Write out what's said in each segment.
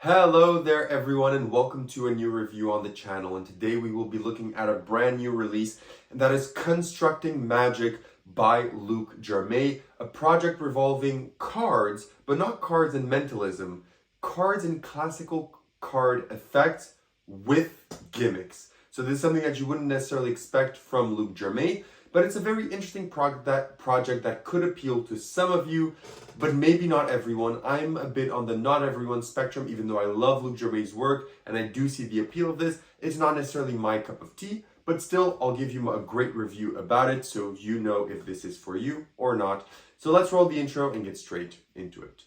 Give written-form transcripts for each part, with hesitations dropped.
Hello there everyone and welcome to a new review on the channel, and today we will be looking at a brand new release, and that is Constructing Magic by Jermay, a project revolving cards, but not cards in mentalism, cards in classical card effects with gimmicks. So this is something that you wouldn't necessarily expect from Jermay, but it's a very interesting project that could appeal to some of you, but maybe not everyone. I'm a bit on the not everyone spectrum, even though I love Jermay's work and I do see the appeal of this. It's not necessarily my cup of tea, but still I'll give you a great review about it so you know if this is for you or not. So let's roll the intro and get straight into it.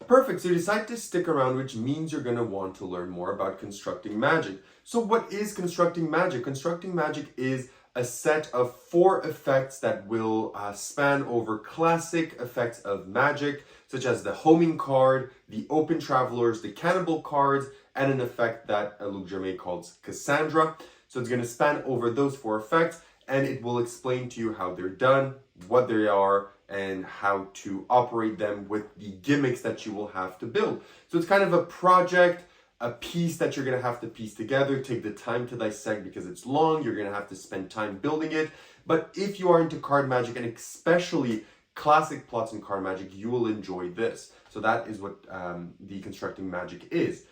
Perfect, so you decide to stick around, which means you're going to want to learn more about constructing magic. So what is constructing magic? Constructing magic is a set of 4 effects that will span over classic effects of magic, such as the homing card, the open travelers, the cannibal cards, and an effect that Luc Jermay calls Cassandra. So it's going to span over those 4 effects, and it will explain to you how they're done, what they are, and how to operate them with the gimmicks that you will have to build. So it's kind of a project, a piece that you're gonna have to piece together, take the time to dissect because it's long, you're gonna have to spend time building it. But if you are into card magic, and especially classic plots in card magic, you will enjoy this. So that is what the constructing magic is.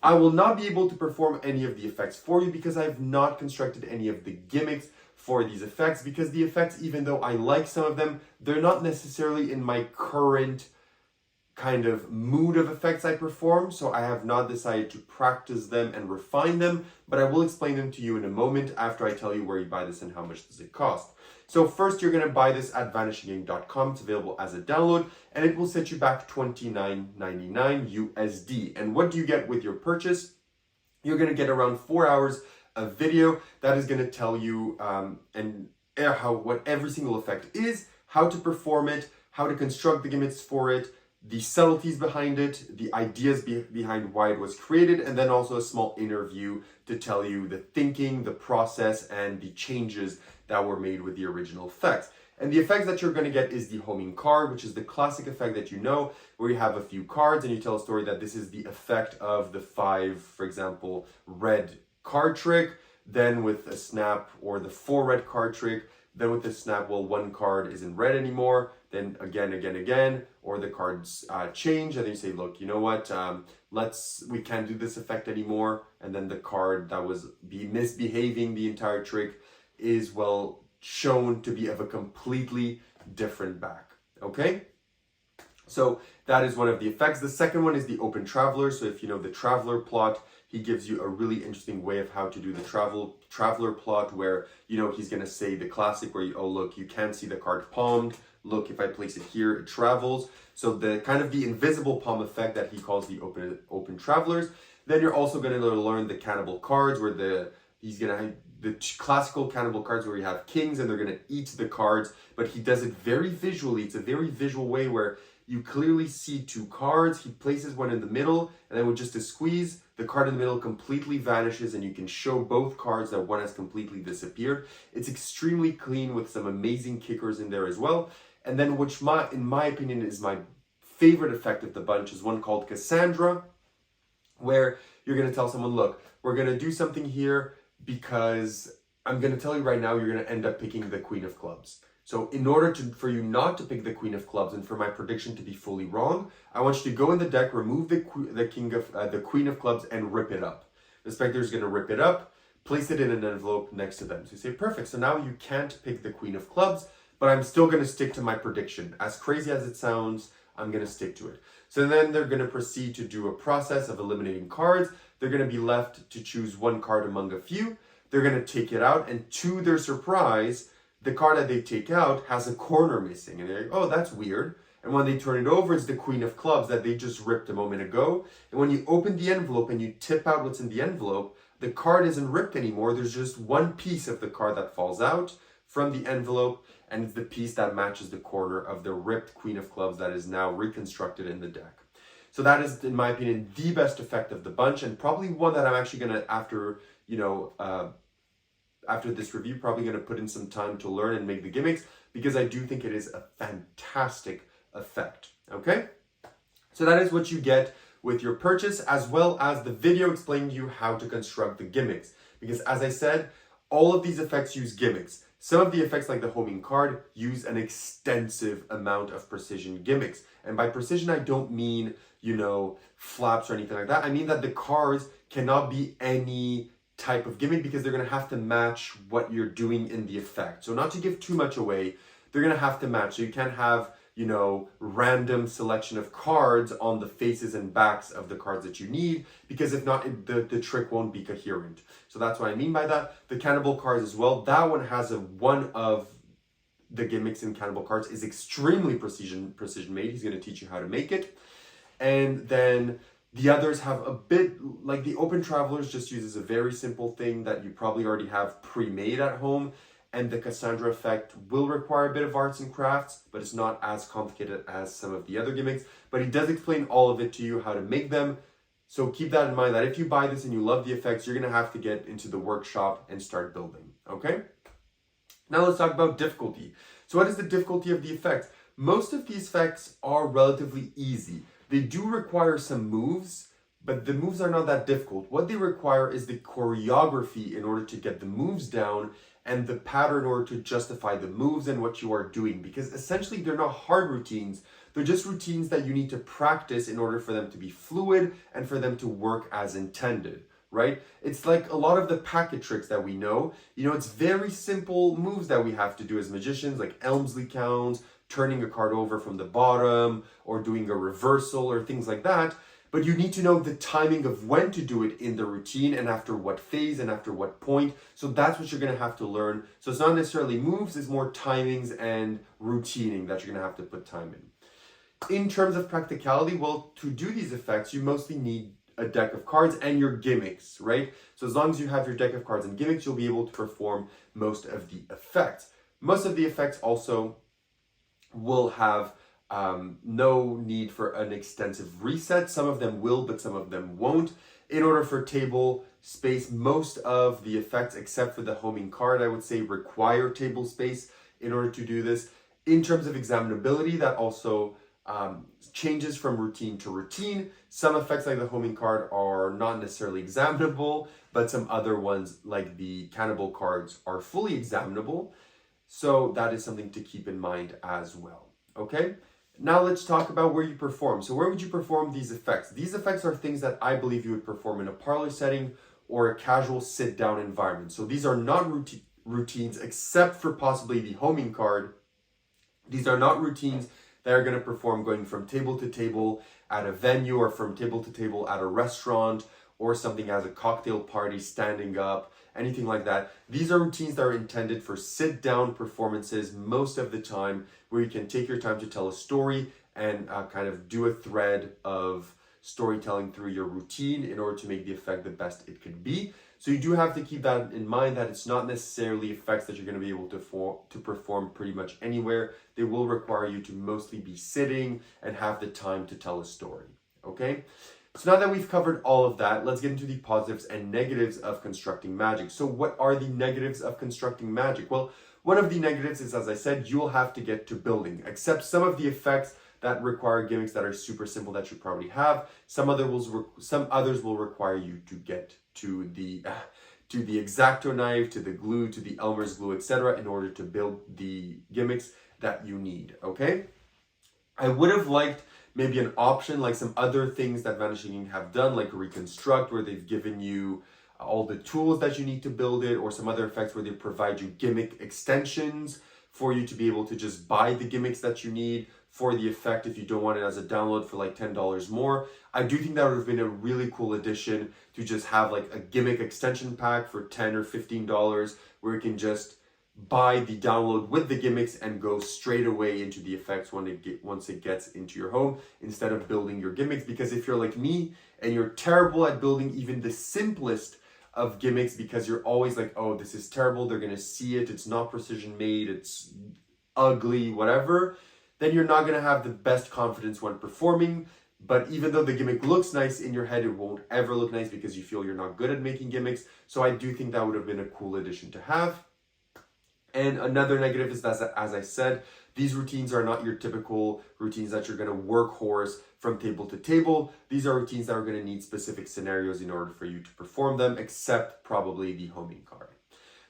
I will not be able to perform any of the effects for you because I've not constructed any of the gimmicks for these effects, because the effects, even though I like some of them, they're not necessarily in my current kind of mood of effects I perform, so I have not decided to practice them and refine them, but I will explain them to you in a moment after I tell you where you buy this and how much does it cost. So first, you're going to buy this at vanishinggame.com. It's available as a download, and it will set you back $29.99 USD. And what do you get with your purchase? You're going to get around 4 hours a video that is going to tell you what every single effect is, how to perform it, how to construct the gimmicks for it, the subtleties behind it, the ideas behind why it was created, and then also a small interview to tell you the thinking, the process, and the changes that were made with the original effects. And the effects that you're going to get is the homing card, which is the classic effect that you know, where you have a few cards and you tell a story that this is the effect of the 5, for example, red card trick, then with a snap, or the 4 red card trick, then with the snap, well, 1 card isn't red anymore, then again, or the cards change, and then you say, look, you know what, we can't do this effect anymore, and then the card that was misbehaving the entire trick is, well, shown to be of a completely different back, okay? So that is one of the effects. The second one is the open traveler. So if you know the traveler plot, he gives you a really interesting way of how to do the traveler plot, where, you know, he's going to say the classic where oh, look, you can't see the card palmed. Look, if I place it here, it travels. So the kind of the invisible palm effect that he calls the open travelers. Then you're also going to learn the cannibal cards, where the classical cannibal cards where you have kings and they're going to eat the cards, but he does it very visually. It's a very visual way where you clearly see 2 cards. He places one in the middle, and then with just a squeeze, the card in the middle completely vanishes, and you can show both cards that one has completely disappeared. It's extremely clean with some amazing kickers in there as well. And then, which in my opinion is my favorite effect of the bunch, is one called Cassandra, where you're going to tell someone, look, we're going to do something here because I'm going to tell you right now, you're going to end up picking the Queen of Clubs. So in order for you not to pick the Queen of Clubs and for my prediction to be fully wrong, I want you to go in the deck, remove the Queen of Clubs, and rip it up. The spectator is going to rip it up, place it in an envelope next to them. So you say, perfect. So now you can't pick the Queen of Clubs, but I'm still going to stick to my prediction. As crazy as it sounds, I'm going to stick to it. So then they're going to proceed to do a process of eliminating cards. They're going to be left to choose 1 card among a few. They're going to take it out, and to their surprise, the card that they take out has a corner missing, and they're like, oh, that's weird. And when they turn it over, it's the Queen of Clubs that they just ripped a moment ago. And when you open the envelope and you tip out what's in the envelope, the card isn't ripped anymore. There's just one piece of the card that falls out from the envelope, and it's the piece that matches the corner of the ripped Queen of Clubs that is now reconstructed in the deck. So that is, in my opinion, the best effect of the bunch, and probably one that I'm actually going to, after, after this review, probably going to put in some time to learn and make the gimmicks, because I do think it is a fantastic effect. Okay? So that is what you get with your purchase, as well as the video explaining to you how to construct the gimmicks. Because as I said, all of these effects use gimmicks. Some of the effects, like the homing card, use an extensive amount of precision gimmicks. And by precision, I don't mean, flaps or anything like that. I mean that the cards cannot be any type of gimmick, because they're going to have to match what you're doing in the effect. So not to give too much away, they're going to have to match. So you can't have, random selection of cards on the faces and backs of the cards that you need, because if not, the trick won't be coherent. So that's what I mean by that. The cannibal cards as well, that one has one of the gimmicks in cannibal cards is extremely precision made. He's going to teach you how to make it. And then the others have a bit, like the Open Travelers just uses a very simple thing that you probably already have pre-made at home. And the Cassandra effect will require a bit of arts and crafts, but it's not as complicated as some of the other gimmicks. But he does explain all of it to you, how to make them. So keep that in mind, that if you buy this and you love the effects, you're going to have to get into the workshop and start building. Okay? Now let's talk about difficulty. So what is the difficulty of the effects? Most of these effects are relatively easy. They do require some moves, but the moves are not that difficult. What they require is the choreography in order to get the moves down, and the pattern in order to justify the moves and what you are doing. Because essentially they're not hard routines, they're just routines that you need to practice in order for them to be fluid and for them to work as intended, right? It's like a lot of the packet tricks that we know, it's very simple moves that we have to do as magicians, like Elmsley counts, turning a card over from the bottom, or doing a reversal or things like that. But you need to know the timing of when to do it in the routine, and after what phase and after what point. So that's what you're going to have to learn. So it's not necessarily moves, it's more timings and routining that you're going to have to put time in. In terms of practicality, well, to do these effects, you mostly need a deck of cards and your gimmicks, right? So as long as you have your deck of cards and gimmicks, you'll be able to perform most of the effects. Most of the effects also will have no need for an extensive reset. Some of them will, but some of them won't. In order for table space, most of the effects, except for the homing card, I would say, require table space in order to do this. In terms of examinability, that also changes from routine to routine. Some effects, like the homing card, are not necessarily examinable, but some other ones, like the cannibal cards, are fully examinable. So that is something to keep in mind as well. Okay? Now let's talk about where you perform. So where would you perform these effects? These effects are things that I believe you would perform in a parlor setting or a casual sit-down environment. So these are not routines, except for possibly the homing card. These are not routines that are going to perform going from table to table at a venue, or from table to table at a restaurant, or something as a cocktail party, standing up, anything like that. These are routines that are intended for sit-down performances most of the time, where you can take your time to tell a story and kind of do a thread of storytelling through your routine in order to make the effect the best it could be. So you do have to keep that in mind, that it's not necessarily effects that you're going to be able to perform pretty much anywhere. They will require you to mostly be sitting and have the time to tell a story. Okay? So now that we've covered all of that, let's get into the positives and negatives of constructing magic. So what are the negatives of constructing magic? Well, one of the negatives is, as I said, you'll have to get to building, except some of the effects that require gimmicks that are super simple that you probably have. Some others will require you to get to the X-Acto knife, to the glue, to the Elmer's glue, etc., in order to build the gimmicks that you need. Okay? I would have liked maybe an option like some other things that Vanishing have done, like Reconstruct, where they've given you all the tools that you need to build it, or some other effects where they provide you gimmick extensions for you to be able to just buy the gimmicks that you need for the effect if you don't want it as a download for like $10 more. I do think that would have been a really cool addition, to just have like a gimmick extension pack for $10 or $15, where you can just buy the download with the gimmicks and go straight away into the effects once it gets into your home, instead of building your gimmicks. Because if you're like me and you're terrible at building even the simplest of gimmicks, because you're always like, oh, this is terrible, they're gonna see it, it's not precision made, it's ugly, whatever, then you're not gonna have the best confidence when performing. But even though the gimmick looks nice in your head, it won't ever look nice because you feel you're not good at making gimmicks. So I do think that would have been a cool addition to have. And another negative is that, as I said, these routines are not your typical routines that you're going to workhorse from table to table. These are routines that are going to need specific scenarios in order for you to perform them, except probably the homing card.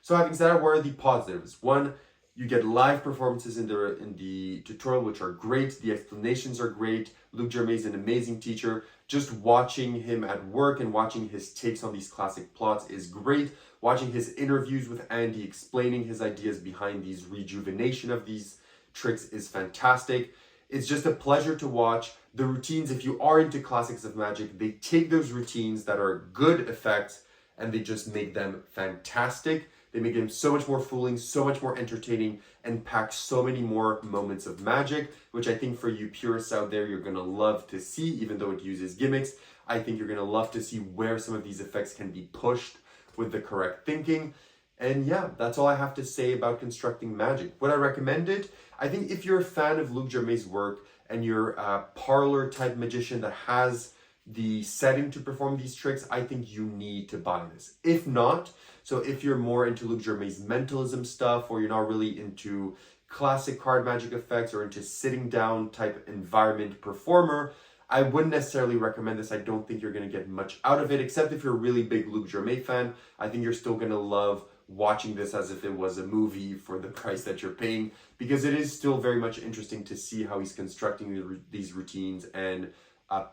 So having said that, what are the positives? One, you get live performances in the tutorial, which are great. The explanations are great. Luc Jermay is an amazing teacher. Just watching him at work and watching his takes on these classic plots is great. Watching his interviews with Andy explaining his ideas behind these rejuvenation of these tricks is fantastic. It's just a pleasure to watch. The routines, if you are into classics of magic, they take those routines that are good effects and they just make them fantastic. They make them so much more fooling, so much more entertaining, and pack so many more moments of magic, which I think for you purists out there, you're going to love to see, even though it uses gimmicks. I think you're going to love to see where some of these effects can be pushed with the correct thinking. And yeah, that's all I have to say about constructing magic. Would I recommend it? I think if you're a fan of Luc Jermay's work and you're a parlor type magician that has the setting to perform these tricks, I think you need to buy this. If not, so if you're more into Luc Jermay's mentalism stuff, or you're not really into classic card magic effects or into sitting down type environment performer, I wouldn't necessarily recommend this. I don't think you're going to get much out of it, except if you're a really big Luc Jermay fan. I think you're still going to love watching this as if it was a movie for the price that you're paying, because it is still very much interesting to see how he's constructing these routines and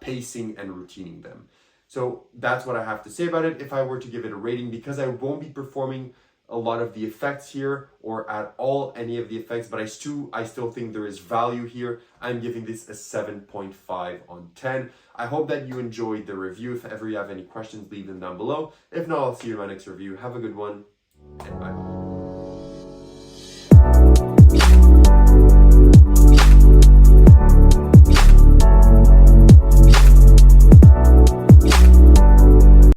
pacing and routining them. So that's what I have to say about it. If I were to give it a rating, because I won't be performing a lot of the effects here or at all any of the effects, but I still think there is value here, I'm giving this a 7.5 on 10. I hope that you enjoyed the review. If ever you have any questions, leave them down below. If not, I'll see you in my next review. Have a good one, and bye.